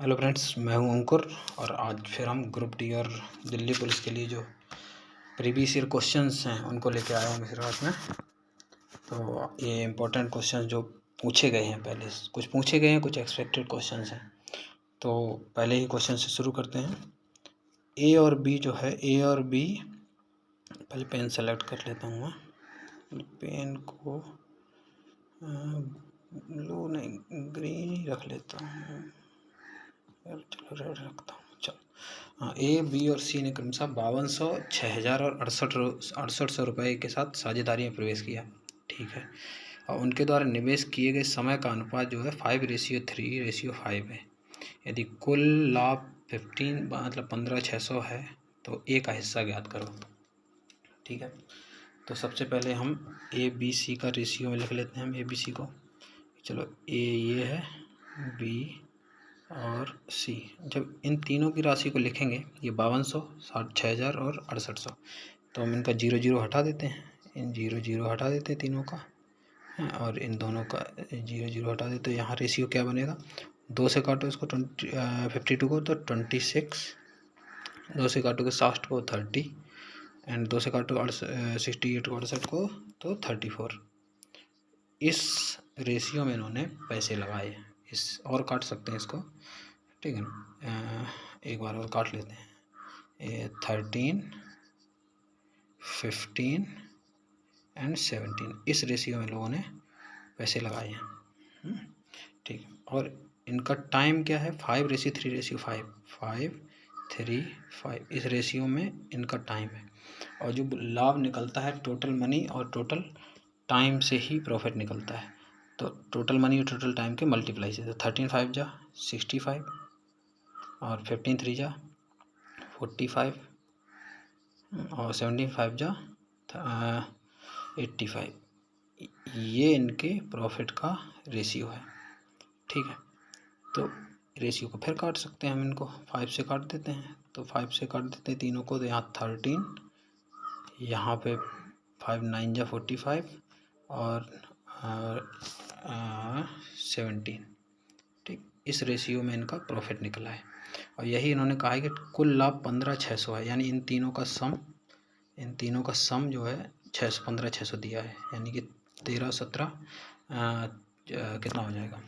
Hello friends, मैं हूं अंकुर और आज फिर हम ग्रुप डी और दिल्ली पुलिस के लिए जो प्रीवियस ईयर क्वेश्चंस हैं उनको लेके आया हूं मेरे पास में। तो ये इम्पोर्टेंट क्वेश्चंस जो पूछे गए हैं, पहले कुछ पूछे गए हैं, कुछ एक्सपेक्टेड क्वेश्चंस हैं। तो पहले ही क्वेश्चन से शुरू करते हैं। ए और बी जो है, ए और बी, पहले पेन सेलेक्ट कर लेता हूँ मैं। पेन को ब्लू नहीं, ग्रीन ही रख लेता हूँ। चलो रेड रखता हूँ। चलो, हाँ, ए, बी और सी ने क्रमशः 5200, 6000 और 6800 रुपये के साथ साझेदारी में प्रवेश किया। ठीक है। और उनके द्वारा निवेश किए गए समय का अनुपात जो है 5:3:5 है। यदि कुल लाभ 15,600 है तो ए का हिस्सा ज्ञात करो। ठीक है। तो सबसे पहले हम ए बी सी का रेशियो में लिख लेते हैं हम ए बी सी को। चलो, ए ये है, बी और सी। जब इन तीनों की राशि को लिखेंगे, ये 5200, 6000 और 6800, तो हम इनका 0 हटा देते हैं। इन 0 हटा देते हैं तीनों का, और इन दोनों का 0 हटा देते। तो यहाँ रेशियो क्या बनेगा, 2 से काटो इसको 52 को तो 26, 2 से काटोगे 60 को 30, एंड 2 से काटो 68 को 68 को तो 34। इस रेशियो में इन्होंने पैसे लगाए। इस और काट सकते हैं इसको, ठीक है ना। एक बार और काट लेते हैं। 13, 15 एंड 17, इस रेशियो में लोगों ने पैसे लगाए हैं। ठीक है। और इनका टाइम क्या है, 5:3:5, 5:3:5, इस रेशियो में इनका टाइम है। और जो लाभ निकलता है टोटल मनी और टोटल टाइम से ही प्रॉफिट निकलता है। तो टोटल मनी और टोटल टाइम के मल्टीप्लाई से, तो 13×5 = 65 और 15×3 = 45 और 17×5 = 85। ये इनके प्रॉफिट का रेशियो है। ठीक है। तो रेशियो को फिर काट सकते हैं हम, इनको 5 से काट देते हैं। तो 5 से काट देते हैं तीनों को, तो यहाँ 13, यहाँ पे 5×9 = 45 और 17। ठीक, इस रेशियो में इनका प्रॉफिट निकला है। और यही इन्होंने कहा है कि कुल लाभ 15,600 है, यानी इन तीनों का सम जो है 15,600 दिया है। यानी कि 13, 17 कितना हो जाएगा,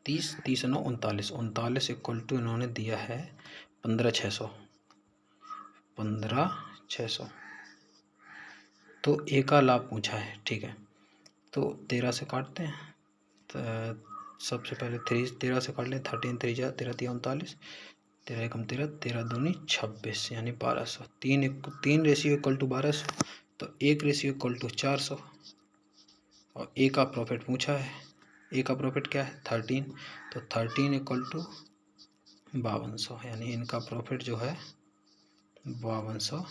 30, 30 9 39, 39 = इन्होंने दिया है 15,600। तो ए का लाभ पूछा है। ठीक है। तो 13 से काटते हैं। तो सबसे पहले 13 से काट लें। 13×3 = 13, 39, 13 × 13, 13 दूनी 26, यानी 1200। 3 रेशियो = 1200, तो 1 रेशियो = 400। और ए का प्रॉफिट पूछा है। ए का प्रॉफिट क्या है, 13, तो 13 = 5200, यानी इनका प्रॉफिट जो है 5200,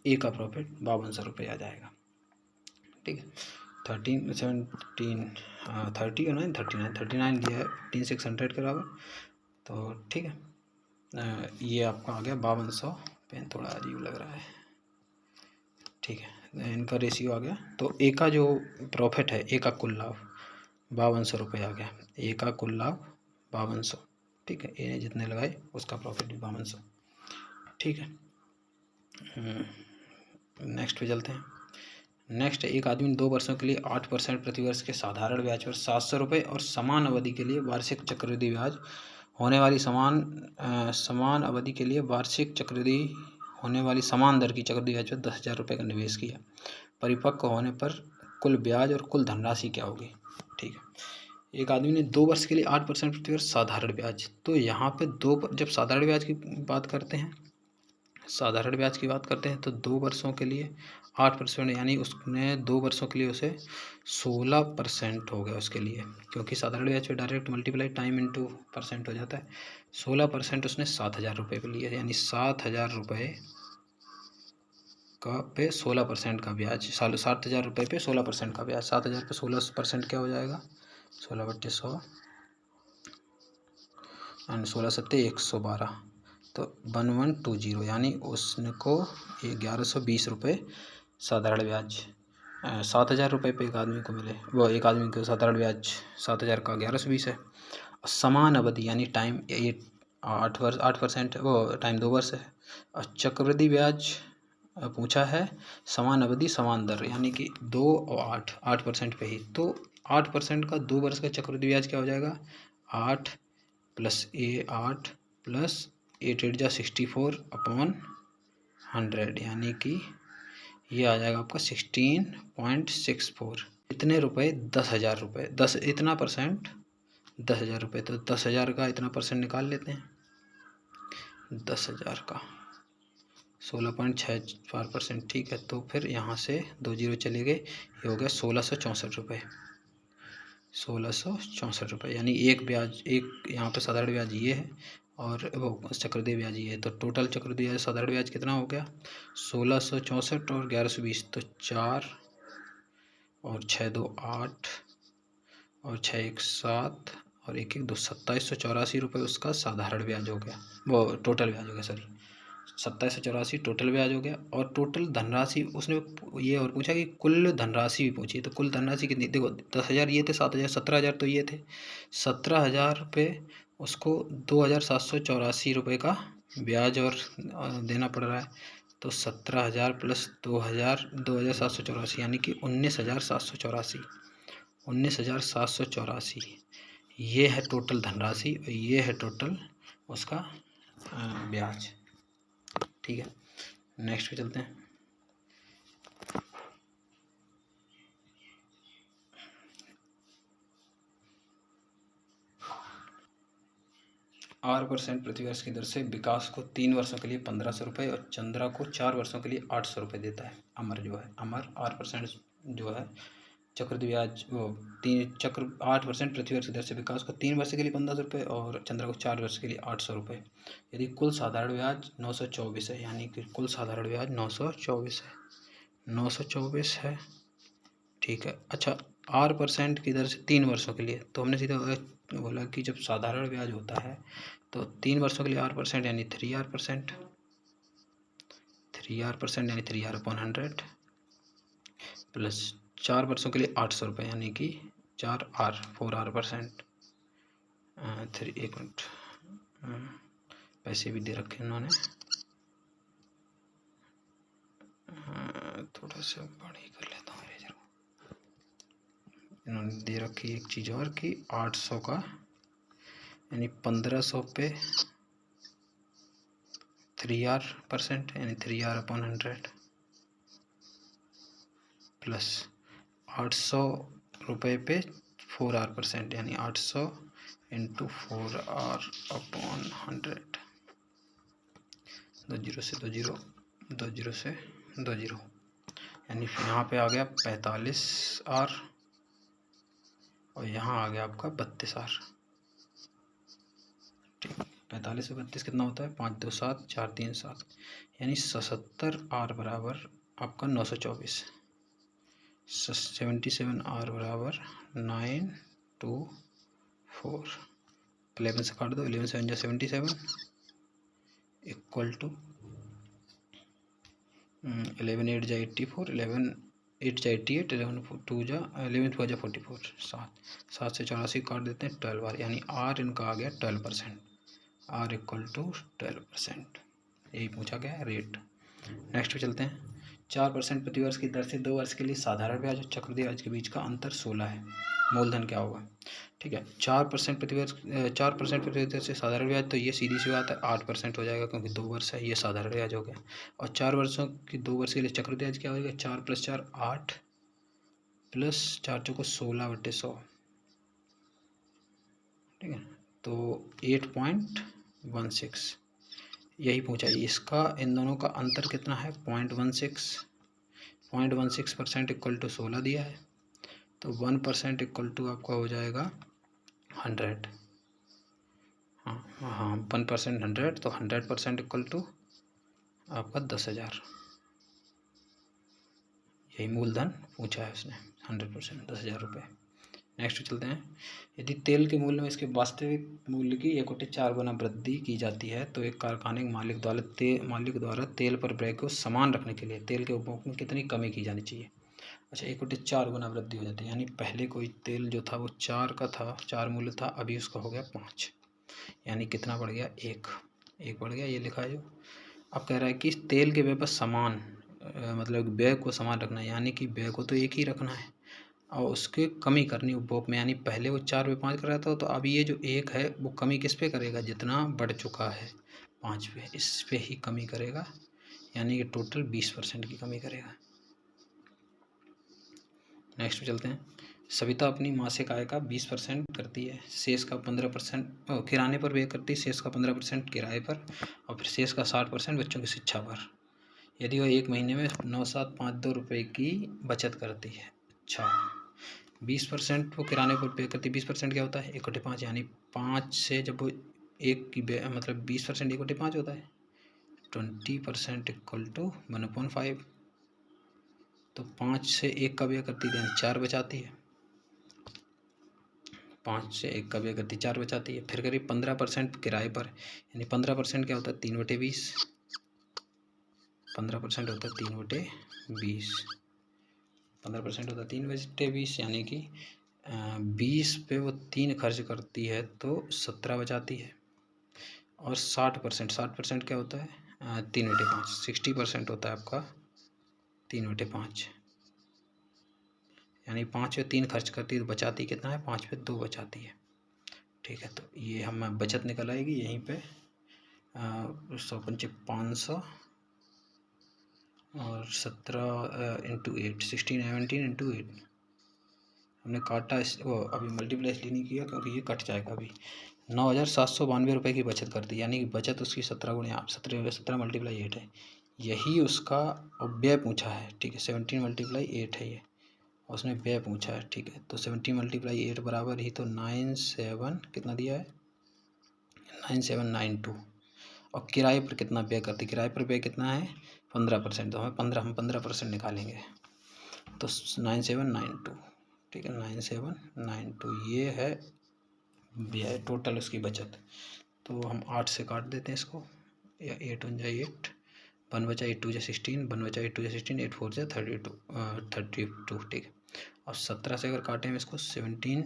ए का प्रॉफिट 5200 रुपये आ जाएगा। ठीक है। 13, 17, 30 और 9, 39 दिया है, 15,600 के बराबर। तो ठीक है, ये आपका आ गया 5200। पेन थोड़ा अजीब लग रहा है। ठीक है, इनका रेशियो आ गया। तो ए का जो प्रॉफिट है, ए का कुल लाभ 5200 रुपये आ गया। ए का कुल लाभ 5200। ठीक है, ए ने जितने लगाए उसका प्रॉफिट भी 5200। ठीक है। नेक्स्ट पे चलते हैं। नेक्स्ट, एक आदमी 2 वर्षों के लिए 8% प्रतिवर्ष के साधारण ब्याज पर 700 रुपये और समान अवधि के लिए वार्षिक चक्रवृद्धि ब्याज होने वाली समान अवधि के लिए वार्षिक चक्रवृद्धि होने वाली समान दर की चक्रवृद्धि ब्याज पर 10,000 रुपये का निवेश किया। परिपक्व होने पर कुल ब्याज और कुल धनराशि क्या होगी। ठीक है। एक आदमी ने 2 वर्ष के लिए 8% प्रतिवर्ष साधारण ब्याज, तो यहाँ पे जब साधारण ब्याज की बात करते हैं, तो 2 वर्षों के लिए 8%, यानी उसने 2 वर्षों के लिए उसे 16% हो गया उसके लिए, क्योंकि साधारण ब्याज पे direct multiply time into percent हो जाता है। 16% उसने 7,000 रुपये पे लिया, यानी 7,000 रुपये का पे 16% का ब्याज। 7,000 रुपये पे 16% का ब्याज। 7,000 पे 16% क्या हो जाएगा, 16/100 एंड 16×7=112, तो 1120, यानी उसको 1120 रुपये साधारण ब्याज 7,000 रुपये पे एक आदमी को मिले। वो एक आदमी को साधारण ब्याज 7,000 का 1120 है। समान अवधि यानी टाइम 8% वो टाइम 2 वर्ष है। और चक्रवृद्धि ब्याज पूछा है समान अवधि समान दर यानी कि 2 और 8% पे ही। तो 8% का 2 वर्ष का चक्रवृद्धि ब्याज क्या हो जाएगा, 8 प्लस 8 प्लस 8 जा 64/100 यानी कि ये आ जाएगा आपका 16.64। इतने रुपए 10,000 रुपये, 10 इतना परसेंट 10,000 रुपये। तो 10,000 का इतना परसेंट निकाल लेते हैं। 10,000 का 16.64%, ठीक है। तो फिर यहाँ से 2 जीरो चले गए, ये हो गया 1,664 रुपये। 1,664 रुपये यानी एक ब्याज, एक यहाँ पे साधारण ब्याज ये है और वो चक्रवृद्धि ब्याज ये है। तो टोटल चक्रवृद्धि ब्याज साधारण ब्याज कितना हो गया, 1,664 और 1120, तो 4 और 6 2 8 और 6 1 7 और 1 1 2 2784 रुपये उसका साधारण ब्याज हो गया, वो टोटल ब्याज हो गया, सॉरी 2784 टोटल ब्याज हो गया। और टोटल धनराशि उसने ये और पूछा कि कुल धनराशि भी पूछी। तो कुल धनराशि कितनी, देखो 10,000 ये थे, 7,000 17,000 तो ये थे, 17,000 पे उसको 2,784 रुपये का ब्याज और देना पड़ रहा है। तो 17,000 प्लस 2,784 यानी कि 19,784, 19,784 ये है टोटल धनराशि और ये है टोटल उसका ब्याज, ठीक है। नेक्स्ट पे चलते हैं। % प्रतिवर्ष की दर से विकास को 3 वर्षों के लिए 1,500 रुपये और चंद्रा को 4 वर्षों के लिए 800 रुपये देता है। अमर जो है, अमर 8% जो है चक्रवृद्धि ब्याज, वो 8% प्रतिवर्ष की दर से विकास को 3 वर्ष के लिए 1,500 रुपये और चंद्रा को 4 वर्ष के लिए 800 रुपये। यदि कुल साधारण ब्याज 924 है, यानी कि कुल साधारण ब्याज 924 है, 924 है, ठीक है। अच्छा, 8% की दर से 3 वर्षों के लिए, तो हमने सीधा बोला कि जब साधारण ब्याज होता है तो 3 वर्षों के लिए 8% यानी 3R%, 3R% यानी 3R/100 प्लस 4 वर्षों के लिए 800 रुपये यानी कि 4R, 4R%। 1 मिनट, पैसे भी दे रखे उन्होंने, थोड़ा सा बड़ी कर लेता हूँ। इन्होंने दे रखी एक चीज़ और कि 800 का यानी 1,500 पे 3R% यानी 3R/100 प्लस 800 रुपये पे 4R% यानी 800 इंटू 4R/100। 2 जीरो से 2 जीरो, 2 जीरो से 2 जीरो, यानी यहाँ पे आ गया 45R और यहाँ आ गया आपका 32R। ठीक, 45 से 32 कितना होता है, 5 2 7 4 3 7, यानी 77R बराबर आपका 924, 77R बराबर 924। 11 से काट दो, 11 7 जा 77 इक्वल टू 11 8 जा 84, 11 8 जा 88, 11 2 जा 11 2 जा 44, 7 से 84 काट देते हैं, 12R यानी R इनका आ गया 12%, R इक्वल टू 12%, यही पूछा गया है रेट। नेक्स्ट पे चलते हैं। 4% प्रतिवर्ष की दर से 2 वर्ष के लिए साधारण ब्याज और चक्रवृद्धि ब्याज के बीच का अंतर 16 है। मूलधन क्या होगा, ठीक है। 4% प्रतिवर्ष, 4% प्रतिवर्ष से साधारण ब्याज, तो ये सीधी सी बात है 8% हो जाएगा क्योंकि 2 वर्ष है, ये साधारण ब्याज हो गया। और 4 वर्षों की 2 वर्ष के लिए चक्रवृद्धि ब्याज क्या होगा, 4 + 4 8 प्लस 4 चौको 16/100, ठीक है। तो 8.16 यही पूछा। इसका इन दोनों का अंतर कितना है, 0.16% इक्वल टू 16 दिया है, तो 1% इक्वल टू आपका हो जाएगा 100। हाँ 1% 100, तो 100% इक्वल टू आपका 10,000, यही मूलधन पूछा है उसने, 100% 10,000 रुपये। नेक्स्ट चलते हैं। यदि तेल के मूल्य में इसके वास्तविक मूल्य की 1/4 गुना वृद्धि की जाती है तो एक कारखाने के मालिक द्वारा तेल पर व्यय को समान रखने के लिए तेल के उपभोग में कितनी कमी की जानी चाहिए। अच्छा 1/4 गुना वृद्धि हो जाती है, यानी पहले कोई तेल जो था वो 4 का था, 4 मूल्य था, अभी उसका हो गया 5, यानी कितना बढ़ गया 1 बढ़ गया, ये लिखा है जो। अब कह रहा है कि तेल के व्यय पर समान मतलब व्यय को समान रखना है, यानी कि व्यय को तो एक ही रखना है और उसके कमी करनी उपभोग में, यानी पहले वो 4 पे 5 कर रहा था, तो अब ये जो 1 है वो कमी किस पे करेगा, जितना बढ़ चुका है 5 पे, इस पे ही कमी करेगा, यानी कि टोटल 20% की कमी करेगा। नेक्स्ट पे चलते हैं। सविता अपनी मासिक आय का 20% करती है, शेष का 15% किराने पर व्यय करती है, शेष का 15% किराए पर और फिर शेष का 60% बच्चों की शिक्षा पर। यदि वह एक महीने में 9752 रुपये की बचत करती है। अच्छा 20% वो किराने पर पे करती है, 20% क्या होता है 1/5, यानी 5 से जब वो एक की मतलब 20% 1/5 होता है, 20% इक्वल टू 1/5, तो 5 से 1 का व्यय करती है, 4 बचाती है, 5 से 1 का व्यय करती 4 बचाती है। फिर करीब 15% किराए पर, यानी 15% क्या होता है 3/20, 15% होता है 3/20, 15% होता है 3/20, यानी कि 20 पे वो 3 खर्च करती है तो 17 बचाती है। और 60% क्या होता है 3/5, 60% होता है आपका 3/5, यानी 5 पे 3 खर्च करती है तो बचाती कितना है 5 पे 2 बचाती है। ठीक है, तो ये हम बचत निकल आएगी यहीं पे 100 500 और 17 इंटू 8, 17 हमने काटा वो अभी मल्टीप्लाई इसलिए नहीं किया क्योंकि ये कट जाएगा अभी। 9792 रुपये की बचत करती है, यानी कि बचत उसकी 17 गुणे 8, 17 मल्टीप्लाई 8 है, यही उसका व्यय पूछा है। ठीक है 17 मल्टीप्लाई 8 है ये, उसने व्यय पूछा है। ठीक है, तो 17 मल्टीप्लाई 8 बराबर ही तो 97 कितना दिया है 9792, और किराए पर कितना व्यय करती, किराए पर व्यय कितना है 15%, तो हम 15% निकालेंगे तो 9792। ठीक है 9792 ये है व्यय, टोटल उसकी बचत। तो हम 8 से काट देते हैं इसको, या 8 1 जाए 8, 1 बचा 8 2 जा 16, 1 बचा 8 2 जा 16, 8 4 जा 32। ठीक है, और 17 से अगर काटें हम इसको 17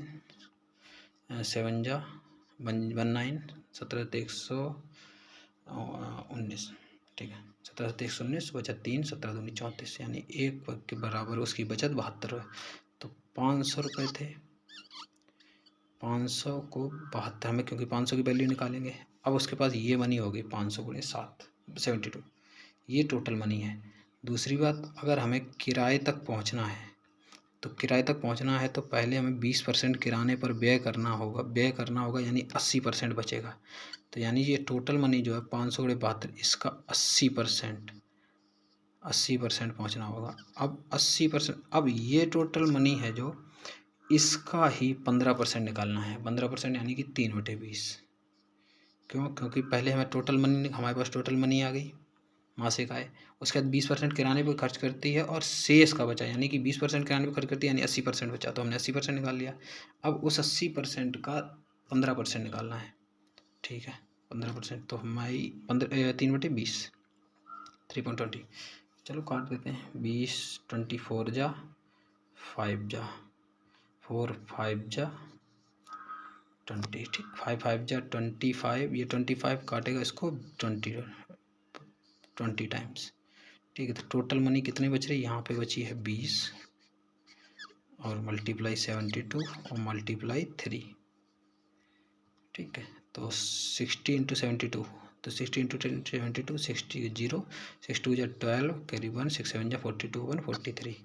7 जा 19, 17 से 119। ठीक है 17 से 119 बचा 3, 17 दूनी 34, यानी 1 के बराबर उसकी बचत 72 है। तो 500 रुपये थे, 500 को 72 में, क्योंकि 500 की वैल्यू निकालेंगे। अब उसके पास ये मनी होगी 500 गुणे 7, 72, ये टोटल मनी है। दूसरी बात, अगर हमें किराए तक पहुंचना है, तो किराए तक पहुंचना है तो पहले हमें 20% किराने पर व्यय करना होगा, यानी 80% बचेगा। तो यानी ये टोटल मनी जो है 500 गुणे 72, इसका 80% पहुँचना होगा। अब 80%, अब ये टोटल मनी है जो, इसका ही 15% निकालना है, 15% यानी कि 3/20। क्यों, क्योंकि पहले हमें टोटल मनी, हमारे पास टोटल मनी आ गई मासिक आय, उसके बाद 20% किराने पर खर्च करती है और शेष का बचा, यानी कि 20% किराने पर खर्च करती है यानी 80% बचा, तो हमने 80% निकाल लिया। अब उस 80% का 15% निकालना है। ठीक है 15%, तो हमारी 3/20 3.20, चलो काट देते हैं, 20 24 जा 5 जा 4 5 जा 20। ठीक 5 5 जा 25, ये 25 काटेगा इसको 20 टाइम्स। ठीक है, तो टोटल मनी कितनी बच रही है, यहाँ पे बची है 20 और मल्टीप्लाई 72 और मल्टीप्लाई 3। ठीक है, तो 60 इंटू 72, तो 60 इंटू 72 60 0, 6 2 जा 12, कैरी 1, 6 7 जा 42, 1 43।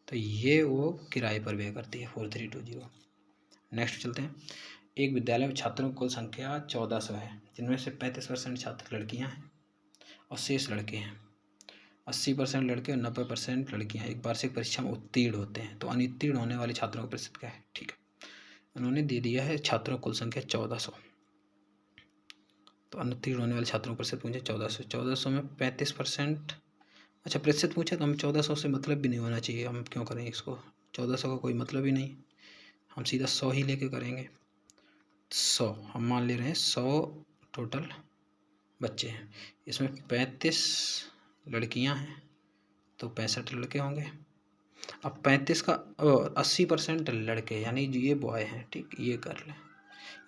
तो ये वो किराए पर व्यय करती है 4320। नेक्स्ट चलते हैं। एक विद्यालय में छात्रों की कुल संख्या 1400 है, जिनमें से 35% छात्र लड़कियां हैं और शेष लड़के हैं। 80% लड़के और 90% लड़कियां एक वार्षिक परीक्षा में उत्तीर्ण होते हैं, तो अनुत्तीर्ण होने वाले छात्रों का प्रतिशत क्या है। ठीक है, उन्होंने दे दिया है छात्रों की कुल संख्या 1400, तो अनुत्तीर्ण होने वाले छात्रों का प्रतिशत पूछे 1400, 1400 में 35%। अच्छा प्रतिशत पूछे तो हम 1400 से मतलब भी नहीं होना चाहिए, हम क्यों करें इसको, 1400 का कोई मतलब ही नहीं, हम सीधा 100 ही लेके करेंगे। 100 हम मान ले रहे हैं 100 टोटल बच्चे हैं, इसमें 35 लड़कियां हैं तो 65 लड़के होंगे, अब 35 का 80% लड़के यानी ये बॉय हैं, ठीक, ये गर्ल है,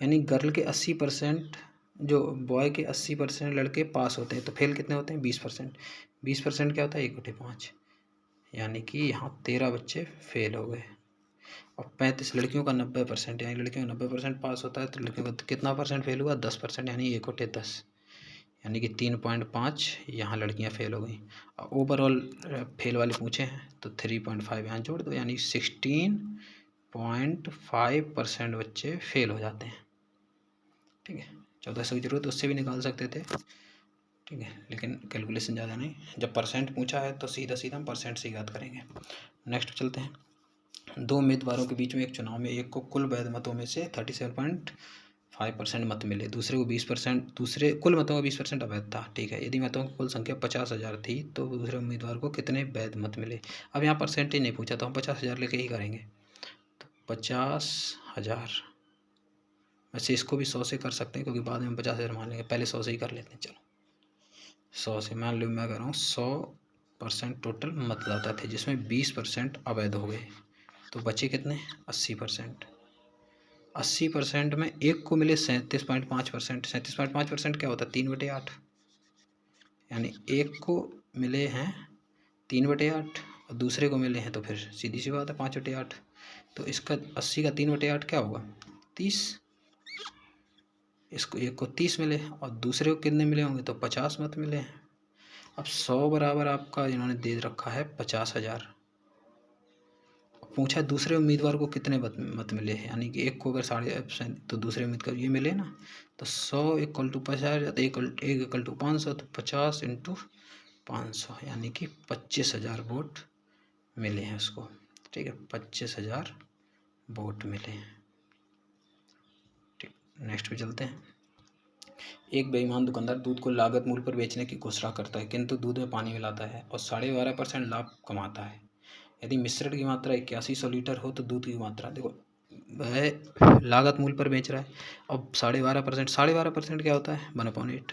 यानी गर्ल के 80% जो बॉय के 80% लड़के पास होते हैं, तो फेल कितने होते हैं? 20%। 20% क्या होता है? 1/5, यानी कि यहाँ 13 बच्चे फेल हो गए। और 35 लड़कियों का 90%, यानी लड़कियों का 90% पास होता है, तो लड़कियों का कितना परसेंट फेल हुआ? 10%, यानी 1/10, यानी कि 3.5 यहाँ लड़कियाँ फेल हो गई। और ओवरऑल फेल वाले पूछे हैं तो 3.5 यहाँ जोड़ दो, यानी 16.5% बच्चे फेल हो जाते हैं, ठीक है। 1400 की जरूरत उससे भी निकाल सकते थे, ठीक है, लेकिन कैलकुलेशन ज़्यादा नहीं, जब परसेंट पूछा है तो सीधा सीधा हम परसेंट से याद करेंगे। नेक्स्ट चलते हैं। 2 उम्मीदवारों के बीच में एक चुनाव में एक को कुल वैध मतों में से 37.5% मत मिले, दूसरे को 20%, दूसरे कुल मतों का 20% अवैध था, ठीक है। यदि मतों की कुल संख्या 50,000 थी तो दूसरे उम्मीदवार को कितने वैध मत मिले? अब यहाँ परसेंटेज नहीं पूछा तो हम 50,000 लेके ही करेंगे, तो 50,000, वैसे इसको भी 100 से कर सकते हैं क्योंकि बाद में हम 50,000 मान लेंगे, पहले 100 से ही कर लेते हैं। चलो 100 से मान लो, मैं कह रहा हूँ 100% टोटल मतदाता थे जिसमें 20% अवैध हो गए, तो बचे कितने? 80%। 80% में एक को मिले 37.5%। 37.5% क्या होता है? 3/8, यानी एक को मिले हैं 3/8 और दूसरे को मिले हैं तो फिर सीधी सी बात है 5/8, तो इसका 80 का 3/8 क्या होगा? 30। इसको एक को 30 मिले और दूसरे को कितने मिले होंगे? तो 50 मत मिले हैं। अब 100 बराबर आपका इन्होंने दे रखा है 50,000, पूछा दूसरे उम्मीदवार को कितने मत मिले हैं, यानी कि एक को अगर 50 तो दूसरे उम्मीदवार ये मिले ना, तो 100 इक्वल टू 50,000, तो एक इक्वल टू 500, तो 50 इंटू 500, यानी कि 25,000 वोट मिले हैं उसको, ठीक है, 25,000 वोट मिले हैं, ठीक। नेक्स्ट पे चलते हैं। एक बेईमान दुकानदार दूध को लागत मूल्य पर बेचने की घोषणा करता है किंतु दूध में पानी मिलाता है और 12.5% लाभ कमाता है। यदि मिश्रण की मात्रा 8100 लीटर हो तो दूध की मात्रा, देखो वह लागत मूल्य पर बेच रहा है, अब 12.5%, 12.5% क्या होता है? 1/8,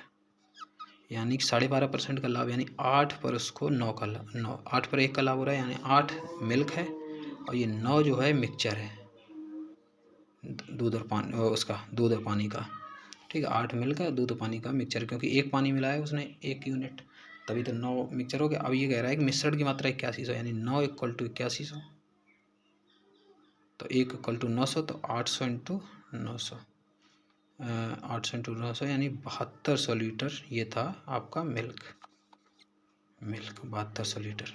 यानी कि 12.5% का लाभ, यानी 8 पर उसको 9 का लाभ, 9 8 पर 1 का लाभ हो रहा है, यानी 8 मिल्क है और ये 9 जो है मिक्सचर है, दूध और पानी, उसका दूध और पानी का, ठीक है। 8 मिल्क है, दूध और पानी का मिक्सचर, क्योंकि एक पानी मिलाया है उसने 1 यूनिट, तभी तो 9 मिक्सचर हो गया। अब ये कह रहा है कि मिश्रण की मात्रा 8100, यानी 9 इक्वल टू 8100, तो 1 इक्वल टू 900, तो 800 इंटू 900, 800 इंटू 900, यानी 7200 लीटर ये था आपका मिल्क 7200 लीटर।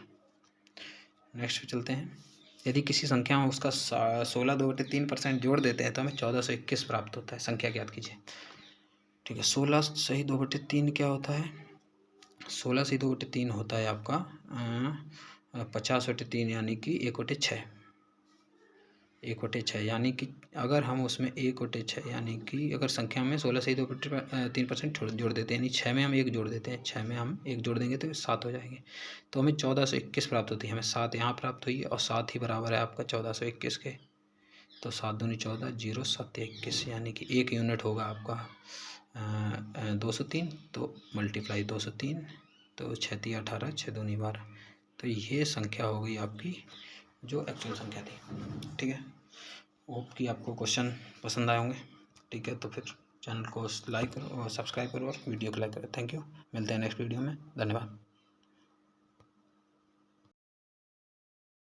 नेक्स्ट पे चलते हैं। यदि किसी संख्या में उसका 16/2/3% जोड़ देते हैं तो हमें 1421 प्राप्त होता है। संख्या ज्ञात कीजिए, ठीक है। 16 सही 2/3 क्या होता है? 16 सही 2/3 होता है आपका 50/3, यानी कि 1/6, 1/6, यानी कि अगर हम उसमें 1/6, यानी कि अगर संख्या में 16 से 2/3% जोड़ देते हैं, यानी 6 में हम 1 जोड़ देते हैं, 6 में हम 1 जोड़ देंगे तो 7 हो जाएंगे, तो हमें 1421 प्राप्त होती है। हमें 7 यहाँ प्राप्त हुई और 7 ही बराबर है आपका 1421 के, तो 7 दूनी 14, 0 7 21, यानी कि 1 यूनिट होगा आपका 203, तो मल्टीप्लाई 203, तो 6 3 18, 6 दूनी 12, तो ये संख्या हो गई आपकी जो एक्चुअल संख्या थी, ठीक है। होप कि आपको क्वेश्चन पसंद आए होंगे, ठीक है। तो फिर चैनल को लाइक करो और सब्सक्राइब करो और वीडियो को लाइक करो। थैंक यू, मिलते हैं नेक्स्ट वीडियो में, धन्यवाद।